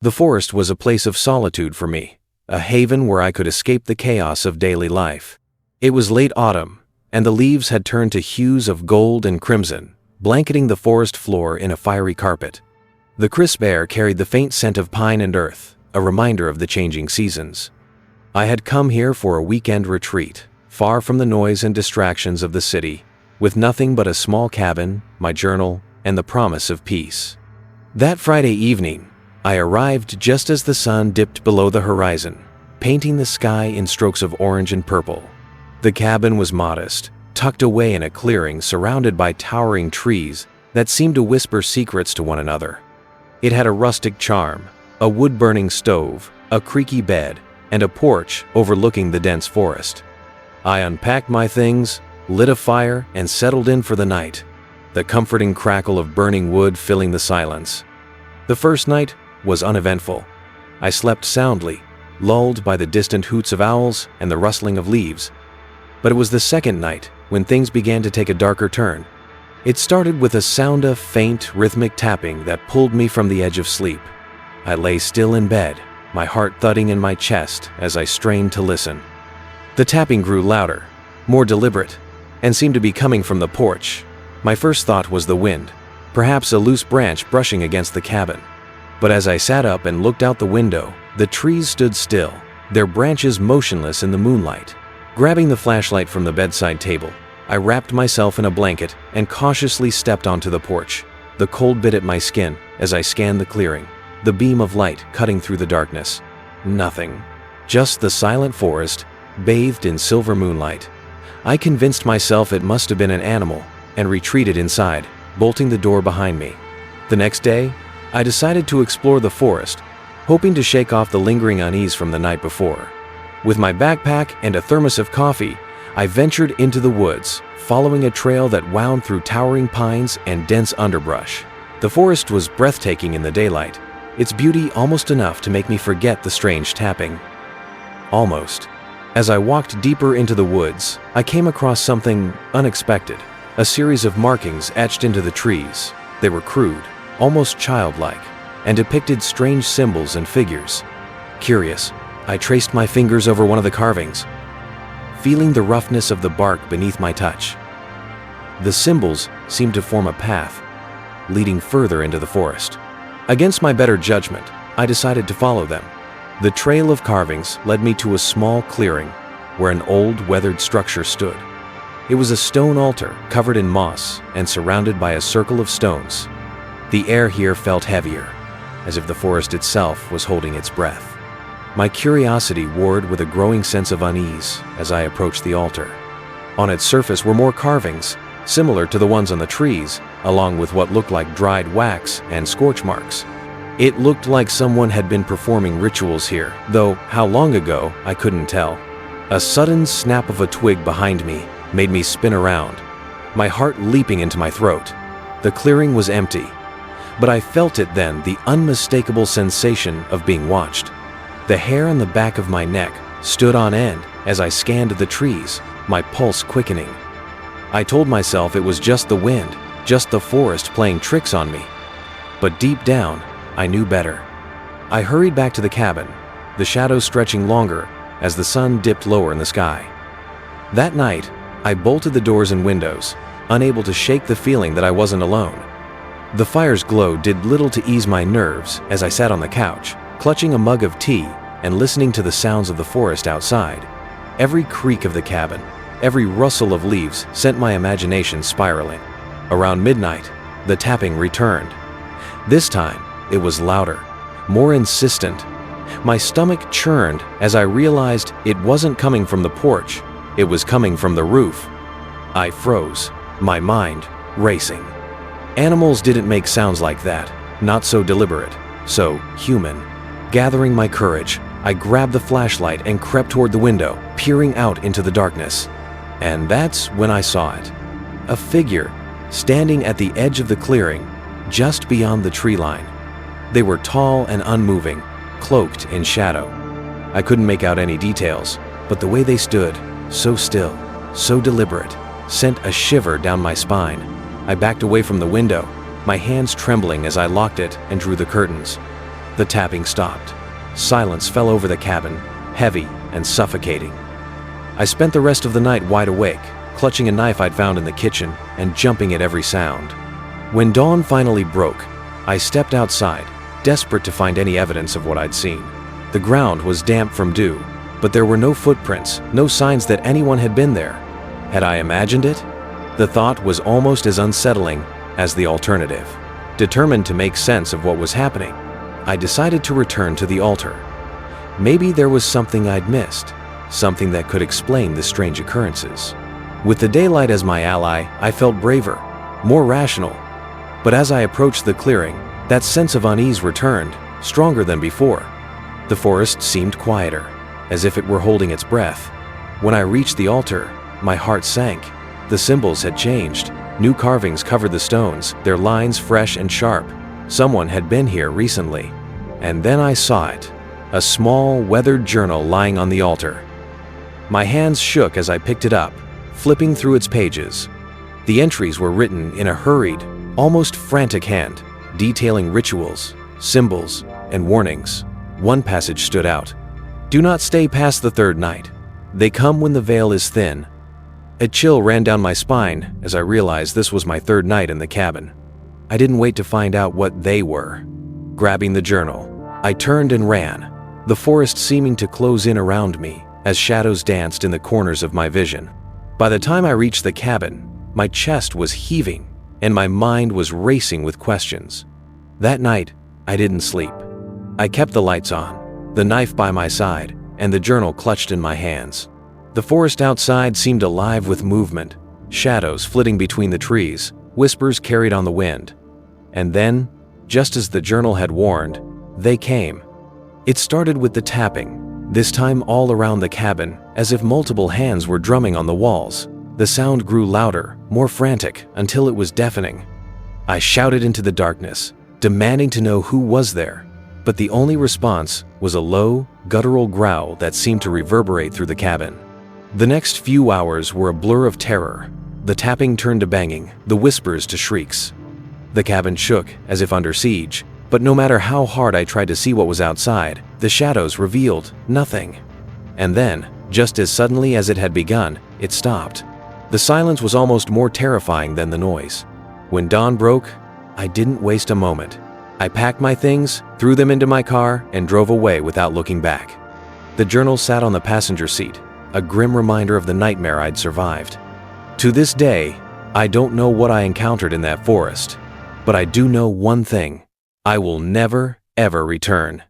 The forest was a place of solitude for me, a haven where I could escape the chaos of daily life. It was late autumn, and the leaves had turned to hues of gold and crimson, blanketing the forest floor in a fiery carpet. The crisp air carried the faint scent of pine and earth, a reminder of the changing seasons. I had come here for a weekend retreat, far from the noise and distractions of the city, with nothing but a small cabin, my journal, and the promise of peace. That Friday evening, I arrived just as the sun dipped below the horizon, painting the sky in strokes of orange and purple. The cabin was modest, tucked away in a clearing surrounded by towering trees that seemed to whisper secrets to one another. It had a rustic charm, a wood-burning stove, a creaky bed, and a porch overlooking the dense forest. I unpacked my things, lit a fire, and settled in for the night, the comforting crackle of burning wood filling the silence. The first night was uneventful. I slept soundly, lulled by the distant hoots of owls and the rustling of leaves. But it was the second night when things began to take a darker turn. It started with a sound of faint, rhythmic tapping that pulled me from the edge of sleep. I lay still in bed, my heart thudding in my chest as I strained to listen. The tapping grew louder, more deliberate, and seemed to be coming from the porch. My first thought was the wind, perhaps a loose branch brushing against the cabin. But as I sat up and looked out the window, the trees stood still, their branches motionless in the moonlight. Grabbing the flashlight from the bedside table, I wrapped myself in a blanket and cautiously stepped onto the porch. The cold bit at my skin as I scanned the clearing, the beam of light cutting through the darkness. Nothing. Just the silent forest, bathed in silver moonlight. I convinced myself it must have been an animal and retreated inside, bolting the door behind me. The next day, I decided to explore the forest, hoping to shake off the lingering unease from the night before. With my backpack and a thermos of coffee, I ventured into the woods, following a trail that wound through towering pines and dense underbrush. The forest was breathtaking in the daylight, its beauty almost enough to make me forget the strange tapping. Almost. As I walked deeper into the woods, I came across something unexpected, a series of markings etched into the trees. They were crude, almost childlike, and depicted strange symbols and figures. Curious, I traced my fingers over one of the carvings, feeling the roughness of the bark beneath my touch. The symbols seemed to form a path, leading further into the forest. Against my better judgment, I decided to follow them. The trail of carvings led me to a small clearing where an old, weathered structure stood. It was a stone altar covered in moss and surrounded by a circle of stones. The air here felt heavier, as if the forest itself was holding its breath. My curiosity warred with a growing sense of unease as I approached the altar. On its surface were more carvings, similar to the ones on the trees, along with what looked like dried wax and scorch marks. It looked like someone had been performing rituals here, though how long ago I couldn't tell. A sudden snap of a twig behind me made me spin around, my heart leaping into my throat. The clearing was empty, but I felt it then, the unmistakable sensation of being watched. The hair on the back of my neck stood on end as I scanned the trees, my pulse quickening. I told myself it was just the wind, just the forest playing tricks on me. But deep down, I knew better. I hurried back to the cabin, the shadows stretching longer as the sun dipped lower in the sky. That night, I bolted the doors and windows, unable to shake the feeling that I wasn't alone. The fire's glow did little to ease my nerves as I sat on the couch, clutching a mug of tea and listening to the sounds of the forest outside. Every creak of the cabin, every rustle of leaves sent my imagination spiraling. Around midnight, the tapping returned. This time, it was louder, more insistent. My stomach churned as I realized it wasn't coming from the porch, it was coming from the roof. I froze, my mind racing. Animals didn't make sounds like that, not so deliberate, so human. Gathering my courage, I grabbed the flashlight and crept toward the window, peering out into the darkness. And that's when I saw it. A figure, standing at the edge of the clearing, just beyond the tree line. They were tall and unmoving, cloaked in shadow. I couldn't make out any details, but the way they stood, so still, so deliberate, sent a shiver down my spine. I backed away from the window, my hands trembling as I locked it and drew the curtains. The tapping stopped. Silence fell over the cabin, heavy and suffocating. I spent the rest of the night wide awake, clutching a knife I'd found in the kitchen and jumping at every sound. When dawn finally broke, I stepped outside, desperate to find any evidence of what I'd seen. The ground was damp from dew, but there were no footprints, no signs that anyone had been there. Had I imagined it? The thought was almost as unsettling as the alternative. Determined to make sense of what was happening, I decided to return to the altar. Maybe there was something I'd missed, something that could explain the strange occurrences. With the daylight as my ally, I felt braver, more rational. But as I approached the clearing, that sense of unease returned, stronger than before. The forest seemed quieter, as if it were holding its breath. When I reached the altar, my heart sank. The symbols had changed. New carvings covered the stones, their lines fresh and sharp. Someone had been here recently. And then I saw it, a small, weathered journal lying on the altar. My hands shook as I picked it up, flipping through its pages. The entries were written in a hurried, almost frantic hand, detailing rituals, symbols, and warnings. One passage stood out. "Do not stay past the third night. They come when the veil is thin." A chill ran down my spine as I realized this was my third night in the cabin. I didn't wait to find out what they were. Grabbing the journal, I turned and ran, the forest seeming to close in around me as shadows danced in the corners of my vision. By the time I reached the cabin, my chest was heaving and my mind was racing with questions. That night, I didn't sleep. I kept the lights on, the knife by my side, and the journal clutched in my hands. The forest outside seemed alive with movement, shadows flitting between the trees, whispers carried on the wind. And then, just as the journal had warned, they came. It started with the tapping, this time all around the cabin, as if multiple hands were drumming on the walls. The sound grew louder, more frantic, until it was deafening. I shouted into the darkness, demanding to know who was there, but the only response was a low, guttural growl that seemed to reverberate through the cabin. The next few hours were a blur of terror. The tapping turned to banging, the whispers to shrieks. The cabin shook as if under siege, but no matter how hard I tried to see what was outside, the shadows revealed nothing. And then, just as suddenly as it had begun, it stopped. The silence was almost more terrifying than the noise. When dawn broke, I didn't waste a moment. I packed my things, threw them into my car, and drove away without looking back. The journal sat on the passenger seat, a grim reminder of the nightmare I'd survived. To this day, I don't know what I encountered in that forest, but I do know one thing: I will never, ever return.